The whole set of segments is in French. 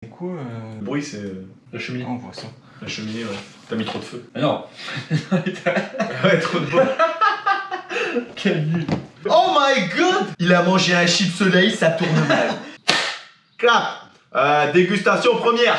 C'est quoi Le bruit, c'est la cheminée. on voit ça. La cheminée, ouais. T'as mis trop de feu. Ah non. Ouais, trop de bois. Quel nul. Oh my god! Il a mangé un chip soleil, ça tourne mal. Clap! Dégustation première.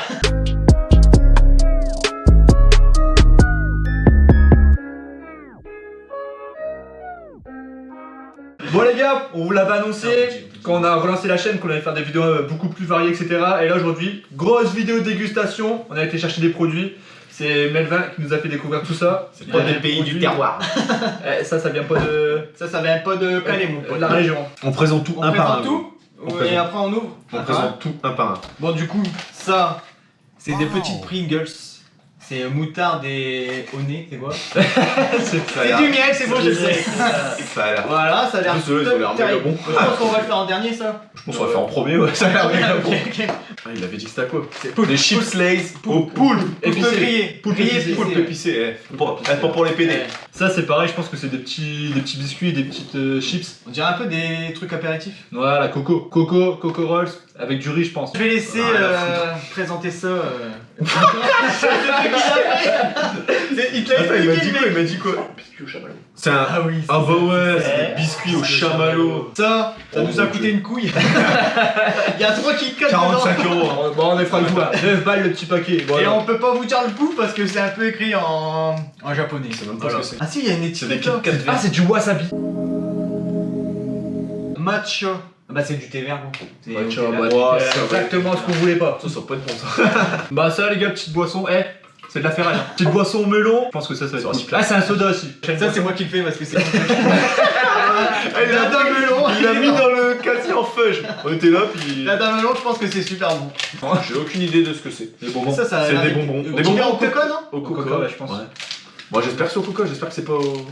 Bon les gars, on vous l'avait annoncé quand on a relancé la chaîne qu'on allait faire des vidéos beaucoup plus variées, etc. Et là aujourd'hui, grosse vidéo de dégustation. On a été chercher des produits. C'est Melvin qui nous a fait découvrir tout ça. C'est pas des pays du terroir. Ça vient pas de Ça vient pas de Calais, mon pote. la région. On présente tout On un par un. présente tout et après on ouvre. On présente tout un par un. Bon, du coup, ça, c'est des petites Pringles. C'est moutarde et au nez, c'est quoi? C'est du miel, c'est bon, je sais. Ça a l'air. Voilà, ça a l'air Désolé, ça a l'air méga terrible. bon. Je pense qu'on va le faire en dernier, ça. Je pense qu'on va faire en premier, ouais. Ça a l'air méga bon. Ok. Ah, il avait dit que c'était à quoi? C'est Des chips Lay's au poulpe. Épicé. Grillé. Poulpe Grillé, épicé. épicé. Poulpe épicé, pas pour les PD. Ça c'est pareil, je pense que c'est des petits biscuits, des petites chips. On dirait un peu des trucs apéritifs. Voilà, Coco Rolls avec du riz je pense. Je vais laisser présenter ça. Il te l'a Attends, il m'a expliqué, dit le quoi? mec. Il m'a dit quoi? Biscuits au chamallow. C'est un. Ah oui. Ah bah ouais, c'est- c'est des biscuits au chamallow. Ça nous a coûté une couille. Il y a 3 Kit Kat dedans. 45 €. Bon on est fera le coup. 9 balles le petit paquet. Et Voilà. on peut pas vous dire le coup parce que c'est un peu écrit en japonais. C'est même pas ce que c'est. Ah si, il y a une C'est des étiquette Kit là. Kat Ah verts. c'est du wasabi. Matcha. Ah bah c'est du thé vert, bon. C'est Matcha, du thé vert. bah, Ouais, c'est exactement ce qu'on voulait pas. Ça va pas être bon ça. Bah ça les gars, petite boisson, c'est de la ferraille. Hein. Petite boisson au melon, je pense que ça va être cool. recyclable. Ah c'est un soda aussi. Ça c'est moi qui le fais parce que c'est. Il La dame melon. Il l'a mis dans le casier en fudge. On était là puis. La dame melon, je pense que c'est super bon. J'ai aucune idée de ce que c'est. Des bonbons. Ça a C'est l'air des d'être- bonbons. Des Des bonbons bonbons au coca, non? Au Coca, coca, ouais, je pense. Ouais. Bon, j'espère que c'est au coca, j'espère que c'est pas au.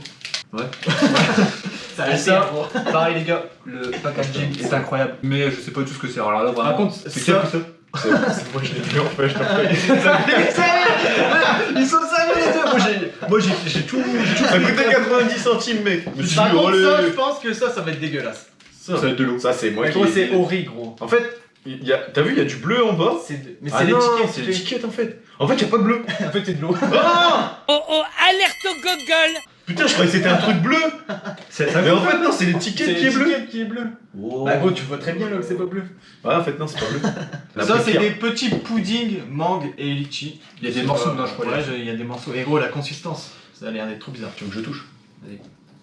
Ça a Et l'air ça, bon. pareil les gars, le packaging est incroyable. Mais je sais pas du tout ce que c'est. Alors là vraiment. Par contre, c'est ça- qui a pris ça? C'est moi je l'ai vu en fudge. Ils sont sérieux les deux. Moi j'ai tout. Ça coûtait 90 centimes, mec. Je me suis Par dit, contre, allez. ça, je pense que ça va être dégueulasse. Ça va être de l'eau. Ça, c'est moi Mais qui. gros, c'est horrible, gros. En fait, t'as vu, il y a du bleu en bas. Mais Ah c'est non, l'étiquette, c'est l'étiquette en fait. En fait, il y a pas de bleu. En fait, c'est de l'eau. Ah Oh oh, alerte au Google! Putain, je croyais que c'était un truc bleu. Mais en fait, non, c'est l'étiquette qui est bleue. l'étiquette qui est bleue. Bah gros, tu vois très bien là que c'est pas bleu. Ouais, en fait, non, c'est pas bleu. Ça, c'est des petits puddings mangue et litchi. Il y a des morceaux dedans je crois. Ouais, il y a des morceaux. Et gros, la consistance, ça a l'air d'être trop bizarre. Tu veux que je touche?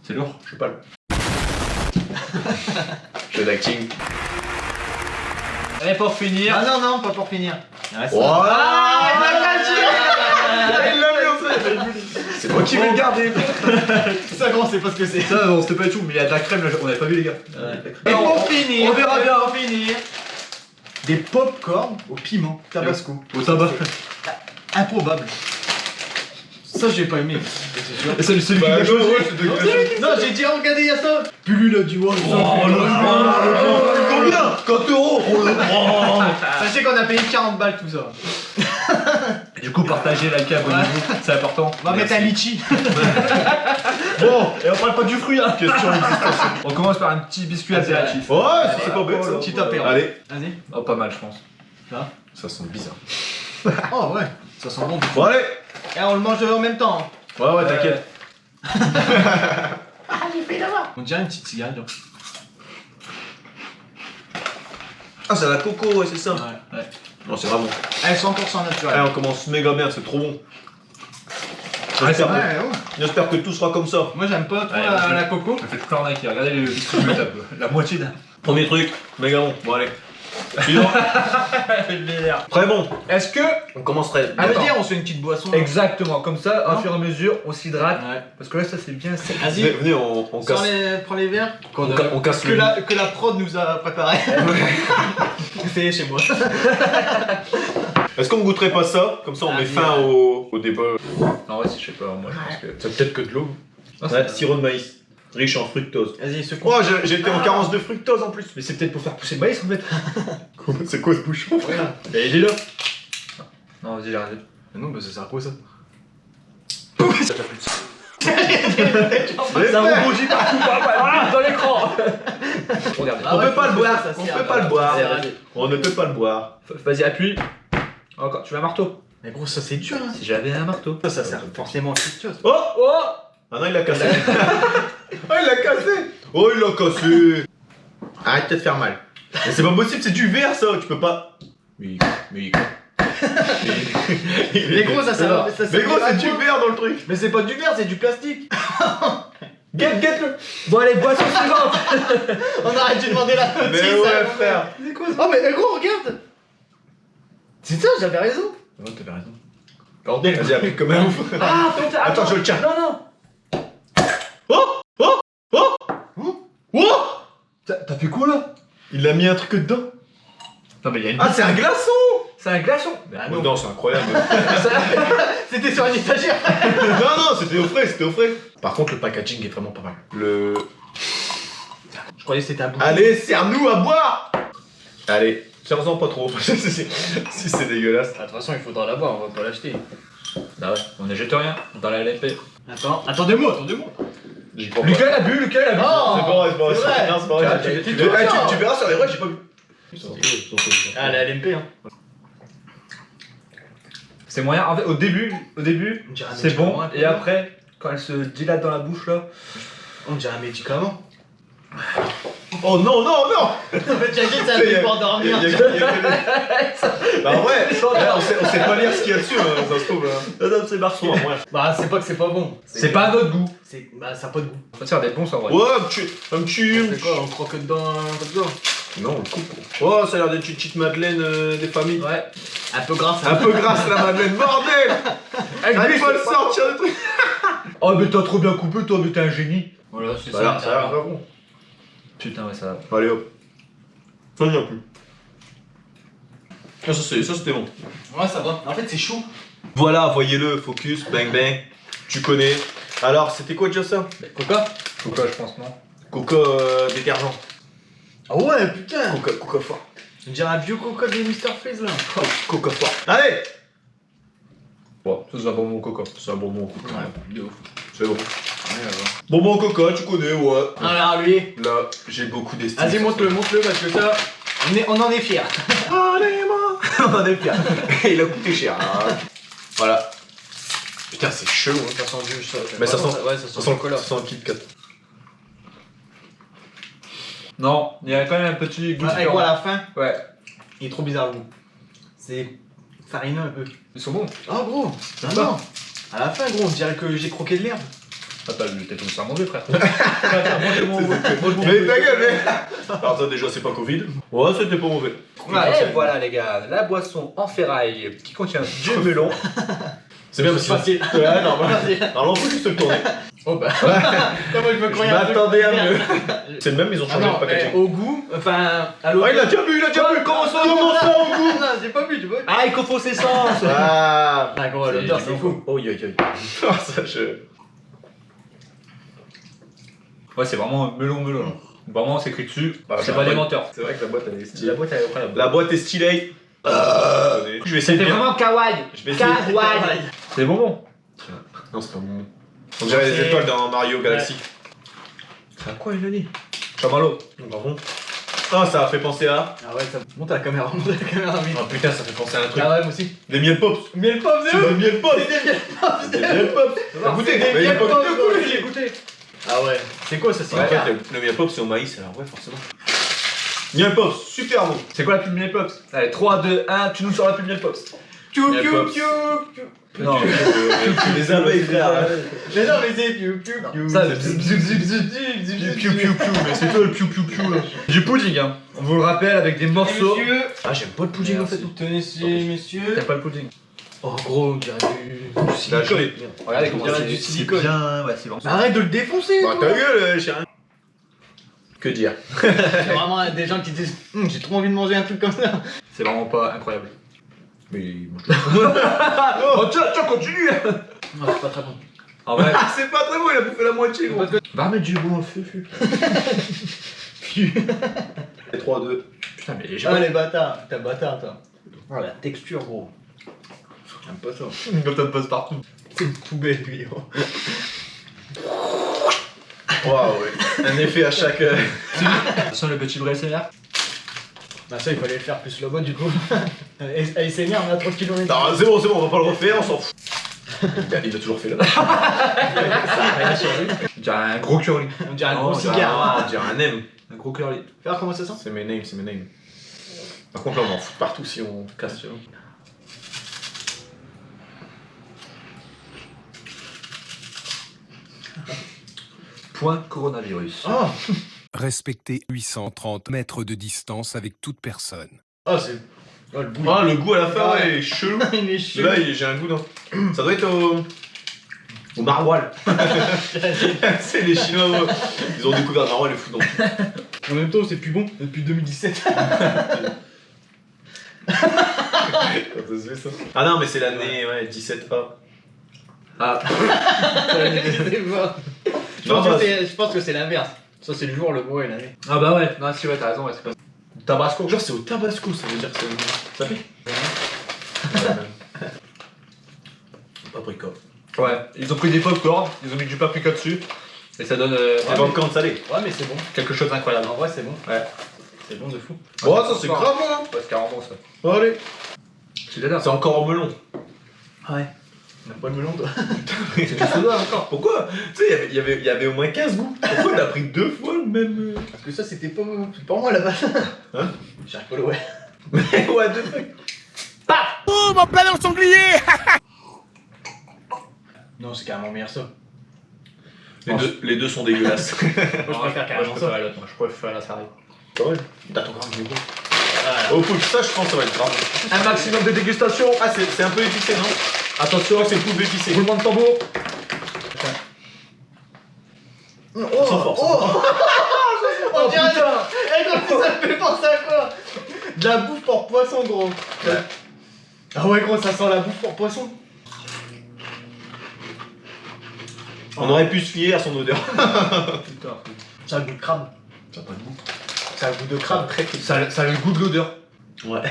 C'est lourd. Je sais pas. Jeu d'acting. Et pour finir. Ah non, pas pour finir. Il reste ça. Voilà. il m'a pas dit. Il l'a mis en fait. C'est moi qui vais le garder. Ça, gros, c'est pas ce que c'est. Ça bon c'était pas tout, mais il y a de la crème là, on avait pas vu les gars. Et pour finir, on verra bien. pour finir, des pop-corn au piment tabasco. Au tabac. Improbable. Ça, j'ai pas aimé. C'est sûr. Et c'est celui qui Bah, l'a ouais, choisi. c'est dégueulasse. Non, j'ai dit, regardez, il y a ça. Pullule du wall. Combien 4 €. On le prend. Sachez qu'on a payé 40 balles tout ça. Du coup partagez, likez, abonnez-vous, c'est important. On va mettre un litchi. Bon, et on parle pas du fruit hein. Question existentielle. On commence par un petit biscuit apéritif. Ouais, c'est pas bête ça. Petit apéro. Allez. Vas-y. Oh pas mal je pense. Ça sent bizarre. Oh ouais, ça sent bon. Bon, allez. Et on le mange en même temps. Ouais, t'inquiète. On dirait une petite cigale. Donc. Ah, c'est la coco, ouais, c'est ça. Ouais. Non, c'est vraiment. Elle est 100% Allez, naturelle. on commence méga bien, c'est trop bon. Ouais, c'est vrai. J'espère que tout sera comme ça. Moi j'aime pas trop Ouais, la coco. Ça fait toute l'arnaque, regardez le biscuit je le tape. La moitié d'un. Premier truc, méga bon. Bon, allez. Suivant. Très bon. Est-ce que. On commencerait. À vrai dire, on se fait une petite boisson. Exactement, comme ça, Non. au fur et à mesure, on s'hydrate. Ouais. Parce que là ça c'est bien sec. Venez, Vas-y, venez, on casse. prends les verres. On casse Que le. la prod nous a préparé. C'est chez moi. Est-ce qu'on goûterait pas ça? Comme ça, on met Vas-y, fin ouais. au débat. Non ouais, je sais pas, moi je pense que. C'est peut-être que de l'eau. Non, Ouais, c'est- sirop de maïs. Riche en fructose. Vas-y, secoue. Oh, j'étais en carence de fructose en plus. Mais c'est peut-être pour faire pousser le maïs en fait. C'est quoi ce bouchon? Mais il est là. Non, vas-y, j'ai arrêté. Mais non, bah ça sert à quoi ça? Ça rebondit partout, voilà, dans l'écran. Regardez. On peut pas le boire, ça on sert, peut pas le boire. Allez. On ne peut pas le boire. Vas-y, appuie. Encore, tu veux un marteau? Mais gros, ça c'est dur, hein. Si j'avais un marteau. Ça sert forcément quelque chose. Oh Oh. Ah non, il l'a cassé. Ah, il l'a cassé. Oh, il l'a cassé. Arrête de te faire mal. Mais c'est pas possible, c'est du verre ça, tu peux pas. Mais Mais gros, ça sert. Mais gros, c'est du verre dans le truc. Mais c'est pas du verre, c'est du plastique. Get-le. Bon, allez, boisson suivante. On arrête de demander la petite. Mais ouais, frère. C'est quoi ça? Oh, mais gros, regarde. C'est ça, j'avais raison. Non, t'avais raison. Bordel, vas-y, applique comme un ouf. Ah, putain, Attends, je le tiens. Non, non. Oh Oh Oh Oh T'as fait quoi là? Il a mis un truc dedans. Non, mais il y a une. Ah, c'est un glaçon. C'est un glaçon. Bah Oh, non, c'est incroyable. C'était sur une étagère. Non, non, c'était au frais, c'était au frais. Par contre, le packaging est vraiment pas mal. Je croyais que c'était un bouton. Allez, sers-nous à boire. Allez, sers-en pas trop. si c'est dégueulasse. De toute façon, il faudra l'avoir, on va pas l'acheter. Bah ouais, on ne jette rien dans la LP. Attends, attendez-moi. J'y crois pas. Lucas l'a bu, Lucas l'a bu. Oh. C'est pas vrai, c'est pas vrai. C'est vrai. Non, c'est pas vrai. Tu Tu verras sur les vrais, j'ai pas vu. Ah, la LMP, hein. C'est moyen. En fait, au début, On dirait un c'est bon. médicament, Et après, quand elle se dilate dans la bouche là. On dirait un médicament. Oh non, non, non. En fait, Jackie, ça a Il y a- fait pour dormir. Bah ouais, on sait pas lire ce qu'il y a dessus, hein, ça se trouve. C'est Marceau, ouais. Bah, c'est pas que c'est pas bon. C'est pas à notre goût. Bah, ça a pas de goût. Faut faire des bons sans vrai. Ouais, un petit. C'est quoi, on croque dedans, dedans. Non, on coupe. Oh, ça a l'air d'être une petite madeleine des familles. Ouais. Un peu grasse. Un peu grasse la madeleine, bordel. Allez, pas le sortir le truc. Oh, mais t'as trop bien coupé, toi, mais t'es un génie. Voilà, c'est Voilà, ça. ça a l'air bon. Putain, ouais, ça. Allez hop. Ça n'y a plus. Ah, ça c'était bon. Ouais, ça va. En fait, c'est chaud. Voilà, voyez-le, focus, bang bang. Tu connais. Alors, c'était quoi déjà ça? Coca. Coca, je pense, non. Coca détergent. Ah ouais, putain. Coca fort. On dirait un vieux Coca de Mr. Freeze là. Coca fort. Allez. Bon, ça c'est un bon coca. C'est un bonbon au coca. Ouais, de ouf. C'est bon. Bonbon au coca, tu connais, ouais. Alors lui. Là, j'ai beaucoup d'estime. Vas-y, monte-le parce que ça, on en est fiers. Allez, moi. On en est fiers. Il a coûté cher. Hein. Voilà. Putain, c'est chaud. Hein. Ça sent du ça. Mais ça sent, ouais, ça sent le cola. ça sent le Kit Kat. Non, il y a quand même un petit goût. Ouais, et quoi à la fin? Ouais. Il est trop bizarre le goût. C'est farineux un peu. Ils sont bons. Oh gros. Ah pas. non. À la fin gros, on dirait que j'ai croqué de l'herbe. Ah, t'as commencé à manger, frère. Mange Mais ta gueule, mais. Alors, ça, déjà, c'est pas Covid. Ouais, c'était pas mauvais. Et voilà, les gars, la boisson en ferraille qui contient du melon. C'est bien parce que. Facile. Ouais, normal. Alors, on peut juste le tourner. Oh bah. Comment je me Je croyais un truc m'attendais à bien. mieux. C'est le même, ils ont Ah changé non, le packaging. au goût, enfin, à l'autre. Ah, il a déjà bu, Comment ça, au goût? Non, j'ai pas vu, tu vois. Ah, il confond ses sens. Ah. Ah gros, l'odeur c'est fou. Oh, yo, yo. Ah, ça, je. Ouais, c'est vraiment melon. Vraiment, c'est écrit dessus. Bah, C'est bah, pas des ouais. menteurs. C'est vrai que la boîte, elle est stylée. boîte, elle est incroyable. La boîte est stylée. Je vais essayer C'était de bien. vraiment kawaii. Je vais essayer. Kawaii. C'est bonbon. Non, c'est pas bon. On dirait les étoiles dans Mario Galaxy. C'est à quoi il a dit? Chamallow. Pardon. Ah, ça a fait penser à. Ah ouais, ça monte à la caméra, monte à la caméra, vite. Oh putain, ça fait penser à un truc. Ah ouais, moi aussi. Des miel pops. Mais le pauvre C'est des miel pops. C'est des miel pops. Des miel pops. T'as goûté? Mais il a pas goûté au coup, lui. j'ai goûté. Ah ouais, c'est quoi ça? C'est En une fait, carte. le miel pops c'est au maïs, alors ouais, forcément. Miel pops, super bon. C'est quoi la pub Miel Pops? Allez, 3, 2, 1, tu nous sors la pub Miel Pops. Piou Miel piou pops. piou piou. Non. Les abeilles, frère. Mais non, mais c'est piou piou piou. Ça, piou piou, mais c'est toi le piou piou là. Du pudding, hein. On vous le rappelle avec des morceaux. Monsieur. Ah, j'aime pas le pudding en fait. Tenez, messieurs. T'as pas le pudding. Oh gros, on dirait du silicone. Regardez On comment dirait c'est du silicone. bien, ouais, c'est bon. Arrête de le défoncer. Bah, ta gueule, j'ai rien. Que dire? Il y a vraiment des gens qui disent j'ai trop envie de manger un truc comme ça. C'est vraiment pas incroyable. Mais Oh, tiens, continue. Non, c'est pas très bon. En vrai, c'est pas très bon, il a bouffé la moitié, gros. va remettre du goût dans le feu. 3, 2. Putain, mais j'ai Ah pas. les bâtards, t'es un bâtard toi. Oh la texture gros. J'aime pas ça. Comme ça me passe partout. C'est une poubelle lui. Oh. Waouh, ouais. Un effet à chaque. Attention le petit bruit SMR. Bah ça il fallait le faire plus slow-mo du coup. ASMR on a 30 km. Non, c'est bon, on va pas le refaire, on s'en fout. Il l'a toujours fait là. On dirait un gros curly. On dirait un Non, gros on dirait cigare. On dirait un M. Un gros curly. Fais voir comment ça sent. C'est mes names, c'est mes names. Par contre, là, on va en foutre partout si on casse, tu vois. Point coronavirus. Oh, Respecter 830 mètres de distance avec toute personne. oh c'est. Oh le bout. Ah, le goût à la fin, ouais, est chelou. il est chelou. Là, j'ai un goût dans. Ça doit être au maroilles. C'est les Chinois, ouais. Ils ont découvert le maroilles, les fous dans. En même temps c'est plus bon depuis 2017. Ah non, mais c'est l'année ouais, 17A. Ah. C'est fort. Non, bah, Je pense que c'est l'inverse. Ça c'est le jour, le mois et l'année. Ah bah ouais, non si ouais t'as raison, ouais, c'est pas ça. Tabasco. genre, c'est au Tabasco, ça veut dire que c'est. Ça fait Paprika. Ouais, ils ont pris des popcorn, ils ont mis du paprika dessus. Et ça donne C'est pas encore de salé. Ouais mais c'est bon. quelque chose d'incroyable. En vrai c'est bon. Ouais. C'est bon de fou. Oh, ça c'est grave bon, hein. Ouais, c'est carrément bon ça. Allez. C'est de là. C'est encore au melon. Ouais. On a pas le melon toi. C'est du soda encore. Pourquoi? Tu sais, il y avait au moins 15 goûts. Pourquoi t'as pris 2 fois le même. Parce que ça c'était pas moi là-bas. Hein? J'arrive pas le ouais. Mais what the fuck? Boum, en plein dans le sanglier. Non c'est carrément meilleur ça. Les deux sont dégueulasses. Moi je préfère carrément je ça. préfère l'autre, moi je préfère la salade. Ouais. T'attends grave du goût. Voilà. Oh, pour ça, je pense que ça va être grave. Un maximum de dégustation. Ah, c'est un peu épicé, non? Attention, C'est tout épicé. roulement de tambour. Oh, Sans force. On dirait. Eh gros ça me fait penser à quoi? De la bouffe pour poisson gros. Ouais. Ah ouais gros ça sent la bouffe pour poisson. On aurait pu se fier à son odeur. Putain. Ça a le goût de crabe. Ça n'a pas de goût. Ça a le goût de crabe très Ça a le goût de l'odeur. Ouais.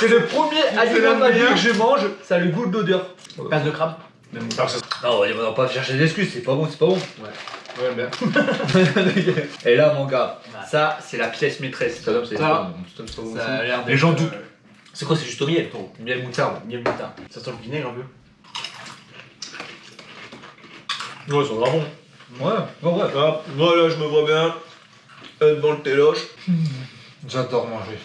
C'est le premier aliment de ma vie que je mange, ça a le goût de l'odeur. Passe de crabe. Non, on va pas chercher d'excuses, c'est pas bon, c'est pas bon. Ouais bien. Et là, mon gars, Ouais. ça, c'est la pièce maîtresse. Ça, c'est Ça, pas bon. Ça a l'air Les gens doutent. C'est quoi, c'est juste au miel, toi? Miel moutarde. Miel moutarde. Ça sent le vinaigre un peu. Ouais, ils sont vraiment bons. Ouais, ouais. Ah, voilà, je me vois bien devant le téloche. J'adore manger.